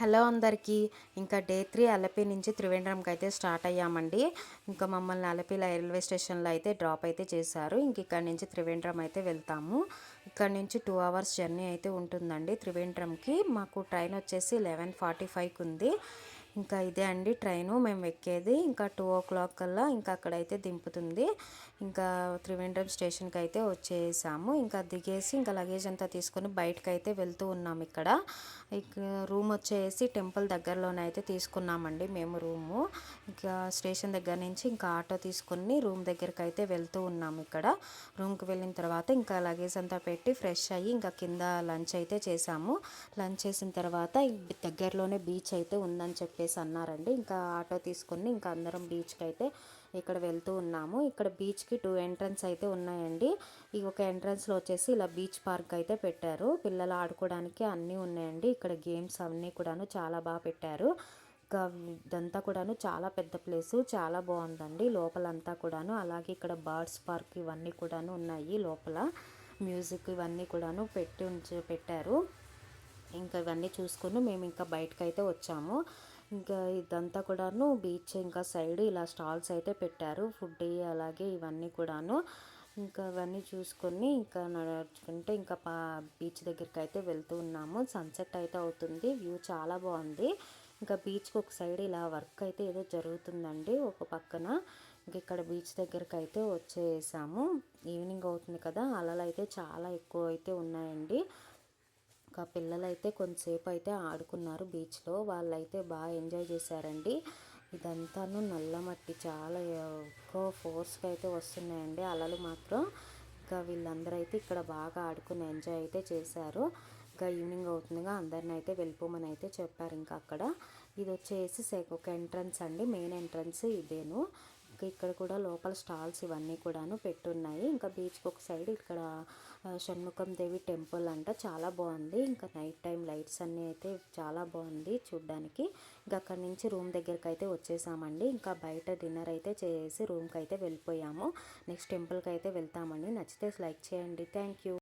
Hello అందరికీ. ఇంకా day 3 Alleppey నుంచి త్రివేంద్రంకి అయితే స్టార్ట్ అయ్యామండి. ఇంకా మమ్మల్ని అలపి రైల్వే స్టేషన్లో అయితే డ్రాప్ అయితే చేశారు. ఇంక ఇక్కడ నుంచి త్రివేంద్రం అయితే వెళ్తాము. ఇక్కడ నుంచి 2 అవర్స్ జర్నీ అయితే ఉంటుందండి త్రివేంద్రంకి. మాకు ట్రైన్ వచ్చేసి 11:45కి ఉంది. ఇంకా ఇదే అండి ట్రైను మేము ఎక్కేది. ఇంకా 2 o'clock కల్లా ఇంకా అక్కడైతే దింపుతుంది. ఇంకా త్రివేంద్రం స్టేషన్కి అయితే వచ్చేసాము. ఇంకా దిగేసి ఇంకా లగేజ్ అంతా తీసుకొని బయటకు అయితే వెళ్తూ ఉన్నాము. ఇక్కడ రూమ్ వచ్చేసి టెంపుల్ దగ్గరలోనే అయితే తీసుకున్నామండి మేము రూము. ఇంకా స్టేషన్ దగ్గర నుంచి ఇంకా ఆటో తీసుకుని రూమ్ దగ్గరికి అయితే వెళ్తూ ఉన్నాము. ఇక్కడ రూమ్కి వెళ్ళిన తర్వాత ఇంకా లగేజ్ అంతా పెట్టి ఫ్రెష్ అయ్యి ఇంకా కింద లంచ్ అయితే చేసాము. లంచ్ చేసిన తర్వాత దగ్గరలోనే బీచ్ అయితే ఉందని చెప్పేసి అన్నారండి. ఇంకా ఆటో తీసుకుని ఇంకా అందరం బీచ్కి అయితే ఇక్కడ వెళ్తూ ఉన్నాము. ఇక్కడ బీచ్కి 2 ఎంట్రన్స్ అయితే ఉన్నాయండి. ఈ ఒక ఎంట్రన్స్లో వచ్చేసి ఇలా బీచ్ పార్క్ అయితే పెట్టారు. పిల్లలు ఆడుకోవడానికి అన్నీ ఉన్నాయండి. ఇక్కడ గేమ్స్ అన్నీ కూడాను చాలా బాగా పెట్టారు. ఇంకా ఇదంతా కూడాను చాలా పెద్ద ప్లేసు, చాలా బాగుందండి లోపలంతా కూడాను. అలాగే ఇక్కడ బర్డ్స్ పార్క్ ఇవన్నీ కూడాను ఉన్నాయి. లోపల మ్యూజిక్ ఇవన్నీ కూడాను పెట్టారు. ఇంకా ఇవన్నీ చూసుకొని మేము ఇంకా బయటకు అయితే వచ్చాము. ఇంకా ఇదంతా కూడాను బీచ్ ఇంకా సైడ్ ఇలా స్టాల్స్ అయితే పెట్టారు ఫుడ్ అలాగే ఇవన్నీ కూడాను. ఇంకా ఇవన్నీ చూసుకొని ఇంకా నడుచుకుంటే ఇంకా బీచ్ దగ్గరికి అయితే వెళ్తూ ఉన్నాము. సన్సెట్ అయితే అవుతుంది. వ్యూ చాలా బాగుంది. ఇంకా బీచ్కి ఒక సైడ్ ఇలా వర్క్ అయితే ఏదో జరుగుతుందండి ఒక పక్కన. ఇంక ఇక్కడ బీచ్ దగ్గరికి అయితే వచ్చేసాము. ఈవినింగ్ అవుతుంది కదా, అలలు అయితే చాలా ఎక్కువ అయితే ఉన్నాయండి. ఇంకా పిల్లలు అయితే కొంతసేపు అయితే ఆడుకున్నారు బీచ్లో. వాళ్ళైతే బాగా ఎంజాయ్ చేశారండి. ఇదంతాను నల్ల మట్టి చాలా ఎక్కువ ఫోర్స్గా అయితే వస్తున్నాయండి అలలు మాత్రం. ఇంకా వీళ్ళందరూ అయితే ఇక్కడ బాగా ఆడుకుని ఎంజాయ్ అయితే చేశారు. ఇంకా ఈవినింగ్ అవుతుందిగా అందరిని అయితే వెళ్ళిపోమని అయితే చెప్పారు. ఇంకా అక్కడ ఇది వచ్చేసి ఒక ఎంట్రన్స్ అండి, మెయిన్ ఎంట్రన్స్ ఇదేను. ఇంకా ఇక్కడ కూడా లోపల స్టాల్స్ ఇవన్నీ కూడాను పెట్టున్నాయి. ఇంకా బీచ్కి ఒక సైడ్ ఇక్కడ షణ్ముఖం దేవి టెంపుల్ అంట, చాలా బాగుంది. ఇంకా నైట్ టైం లైట్స్ అన్నీ అయితే చాలా బాగుంది చూడ్డానికి. ఇంకా అక్కడి నుంచి రూమ్ దగ్గరికి అయితే వచ్చేసామండి. ఇంకా బయట డిన్నర్ అయితే చేసి రూమ్కి అయితే వెళ్ళిపోయాము. నెక్స్ట్ టెంపుల్కి అయితే వెళ్తామండి. నచ్చితే లైక్ చేయండి. Thank you.